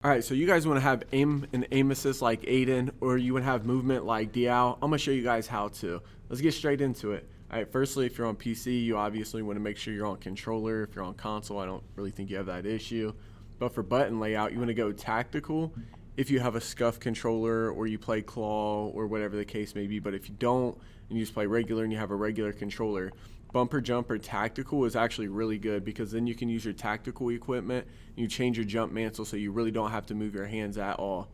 All right, so you guys want to have aim and aim assist like Aiden, or you want to have movement like Diao. I'm going to show you guys how to. Let's get straight into it. All right, firstly, if you're on PC, you obviously want to make sure you're on controller. If you're on console, I don't really think you have that issue. But for button layout, you want to go tactical if you have a scuff controller or you play claw or whatever the case may be. But if you don't and you just play regular and you have a regular controller, bumper jumper tactical is actually really good because then you can use your tactical equipment and you change your jump mantle so you really don't have to move your hands at all.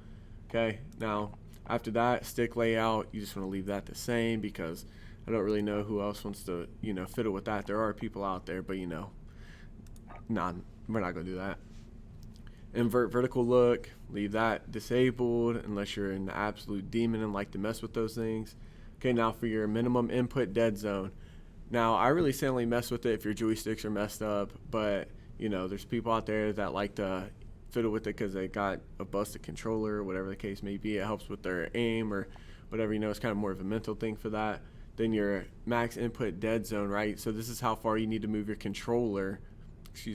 Okay, now after that, stick layout, you just want to leave that the same because I don't really know who else wants to fiddle with that. There are people out there, but nah, we're not gonna do that. Invert vertical look, leave that disabled unless you're an absolute demon and like to mess with those things. Okay, now for your minimum input dead zone. Now, I really say only mess with it if your joysticks are messed up, but, there's people out there that like to fiddle with it because they got a busted controller or whatever the case may be. It helps with their aim or whatever, it's kind of more of a mental thing for that. Then your max input dead zone, right? So this is how far you need to move your controller,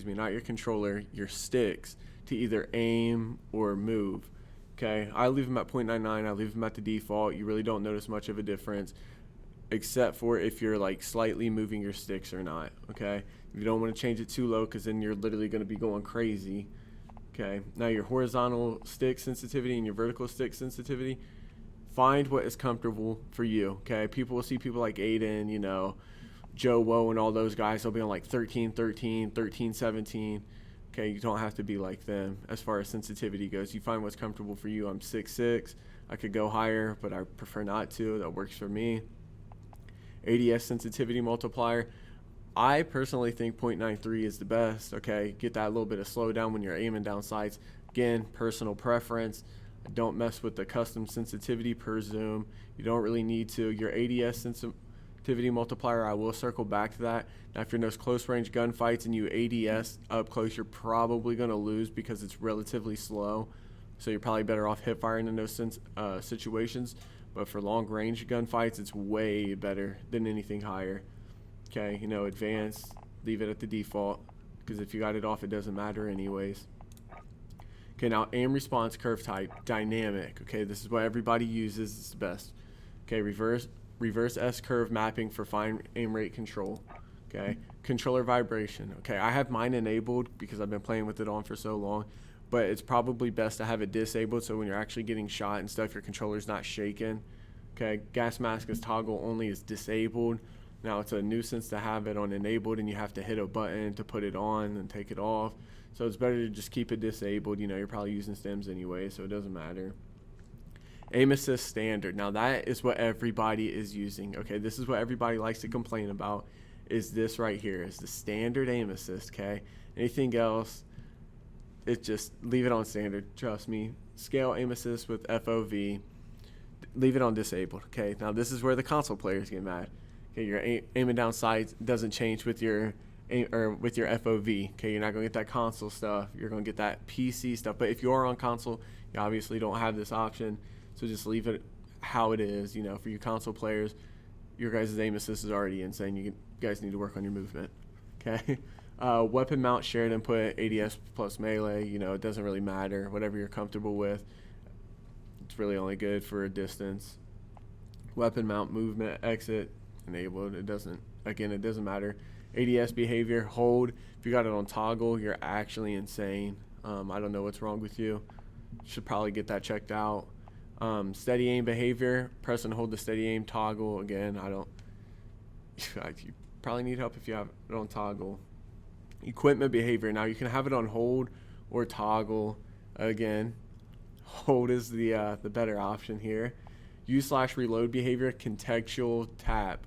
not your controller, your sticks to either aim or move. Okay, I leave them at 0.99, I leave them at the default. You really don't notice much of a difference, except for if you're like slightly moving your sticks or not. Okay, you don't want to change it too low because then you're literally going to be going crazy. Okay, now your horizontal stick sensitivity and your vertical stick sensitivity, find what is comfortable for you. Okay, people will see people like Aiden, Joe Woe and all those guys, they'll be on like 13 13 13 17. Okay, you don't have to be like them as far as sensitivity goes. You find what's comfortable for you. I'm 6'6", I could go higher, but I prefer not to. That works for me. ADS sensitivity multiplier, I personally think 0.93 is the best. Okay, get that little bit of slowdown when you're aiming down sights. Again, personal preference. Don't mess with the custom sensitivity per zoom. You don't really need to. Your ADS sensitivity multiplier, I will circle back to that. Now, if you're in those close range gunfights and you ADS up close, you're probably going to lose because it's relatively slow. So you're probably better off hip firing in those situations. But for long range gunfights, it's way better than anything higher. Okay, advanced, leave it at the default because if you got it off, it doesn't matter anyways. Okay, now aim response curve type, dynamic. Okay, this is what everybody uses, it's the best. Okay, reverse S curve mapping for fine aim rate control. Okay, controller vibration. Okay, I have mine enabled because I've been playing with it on for so long. But it's probably best to have it disabled so when you're actually getting shot and stuff, your controller's not shaking. Okay, gas mask is toggle only is disabled. Now it's a nuisance to have it on enabled and you have to hit a button to put it on and take it off. So it's better to just keep it disabled. You're probably using stems anyway, so it doesn't matter. Aim assist standard. Now that is what everybody is using. Okay, this is what everybody likes to complain about, is this right here, is the standard aim assist. Okay, anything else, it just leave it on standard. Trust me. Scale aim assist with FOV, leave it on disabled. Okay, now this is where the console players get mad. Okay, your aiming down sights doesn't change with your aim, or with your FOV. Okay, you're not gonna get that console stuff, you're gonna get that PC stuff. But if you are on console, you obviously don't have this option, so just leave it how it is. For you console players, your guys' aim assist is already insane. You guys need to work on your movement. Okay. Weapon mount shared input, ADS plus melee, it doesn't really matter. Whatever you're comfortable with. It's really only good for a distance. Weapon mount movement, exit, enabled. It doesn't matter. ADS behavior, hold. If you got it on toggle, you're actually insane. I don't know what's wrong with you. Should probably get that checked out. Steady aim behavior, press and hold the steady aim toggle. Again, you probably need help if you have it on toggle. Equipment behavior, now you can have it on hold or toggle. Again, hold is the better option here. Use/reload behavior, contextual tap.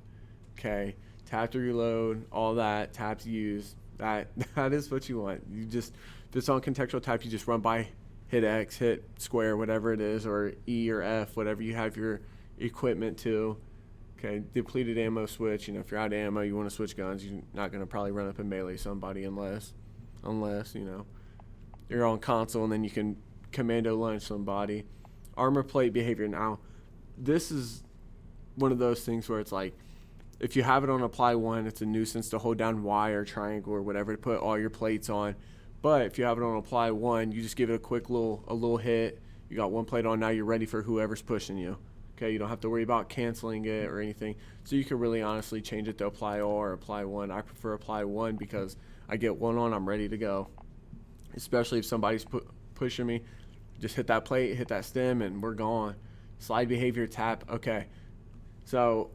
Okay, tap to reload, all that, tap to use. That is what you want. You just, if it's on contextual tap, you just run by, hit X, hit square, whatever it is, or E or F, whatever you have your equipment to. Okay, depleted ammo switch. If you're out of ammo, you want to switch guns. You're not going to probably run up and melee somebody unless you're on console and then you can commando lunge somebody. Armor plate behavior. Now, this is one of those things where it's like, if you have it on apply one, it's a nuisance to hold down Y or triangle or whatever to put all your plates on. But if you have it on apply 1, you just give it a quick little hit. You got 1 plate on, now you're ready for whoever's pushing you. Okay, you don't have to worry about canceling it or anything. So you can really honestly change it to apply all or apply 1. I prefer apply 1 because I get 1 on, I'm ready to go. Especially if somebody's pushing me, just hit that plate, hit that stem, and we're gone. Slide behavior, tap. Okay, so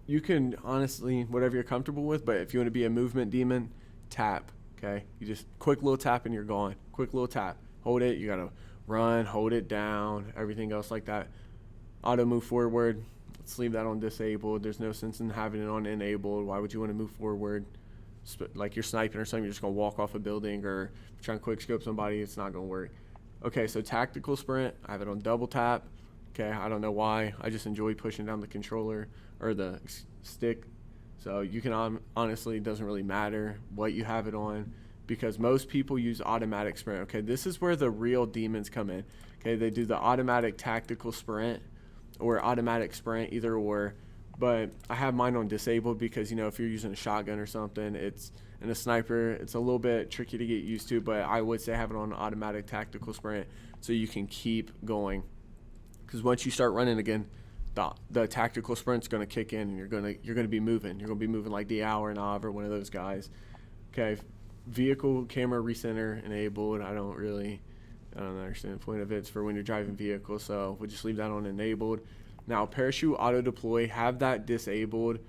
you can honestly, whatever you're comfortable with, but if you want to be a movement demon, tap. Okay, you just quick little tap and you're gone. Quick little tap, hold it, you gotta run, hold it down, everything else like that. Auto move forward, let's leave that on disabled. There's no sense in having it on enabled. Why would you want to move forward? Like you're sniping or something, you're just gonna walk off a building, or trying to quick scope somebody, it's not gonna work. Okay, so tactical sprint, I have it on double tap. Okay, I don't know why, I just enjoy pushing down the controller or the stick. So you can honestly, it doesn't really matter what you have it on, because most people use automatic sprint. Okay, this is where the real demons come in. Okay, they do the automatic tactical sprint or automatic sprint, either or. But I have mine on disabled because, you know, if you're using a shotgun or something, and a sniper, it's a little bit tricky to get used to. But I would say have it on automatic tactical sprint so you can keep going. Because once you start running again, the tactical sprint's going to kick in, and you're going to be moving. You're going to be moving like the hour and Av or one of those guys. Okay, vehicle camera recenter enabled. I don't understand the point of it. It's for when you're driving vehicles, so we'll just leave that on enabled. Now, parachute auto deploy, have that disabled,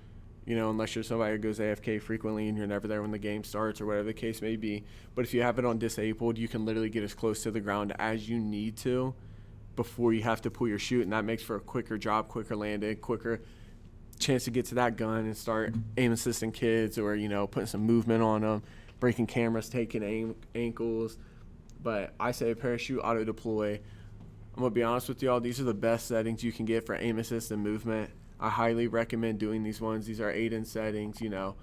you know, unless you're somebody who goes AFK frequently and you're never there when the game starts or whatever the case may be. But if you have it on disabled, you can literally get as close to the ground as you need to before you have to pull your chute, and that makes for a quicker job, quicker landing, quicker chance to get to that gun and start aim assisting kids, or, you know, putting some movement on them, breaking cameras, taking ankles. But I say parachute auto deploy. I'm gonna be honest with y'all, these are the best settings you can get for aim assist and movement. I highly recommend doing these ones. These are 8-in settings, you know,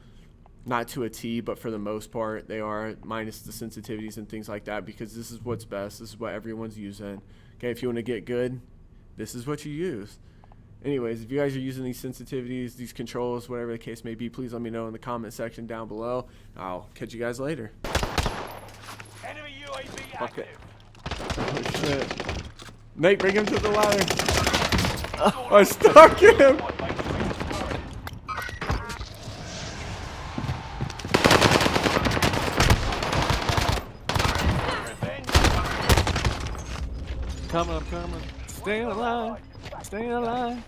not to a T, but for the most part they are, minus the sensitivities and things like that, because this is what's best. This is what everyone's using. Okay, if you want to get good, this is what you use. Anyways, if you guys are using these sensitivities, these controls, whatever the case may be, please let me know in the comment section down below. I'll catch you guys later. Enemy UAV active. Oh shit. Nate, bring him to the ladder. I stuck him. I'm coming. Stay alive. Stay alive.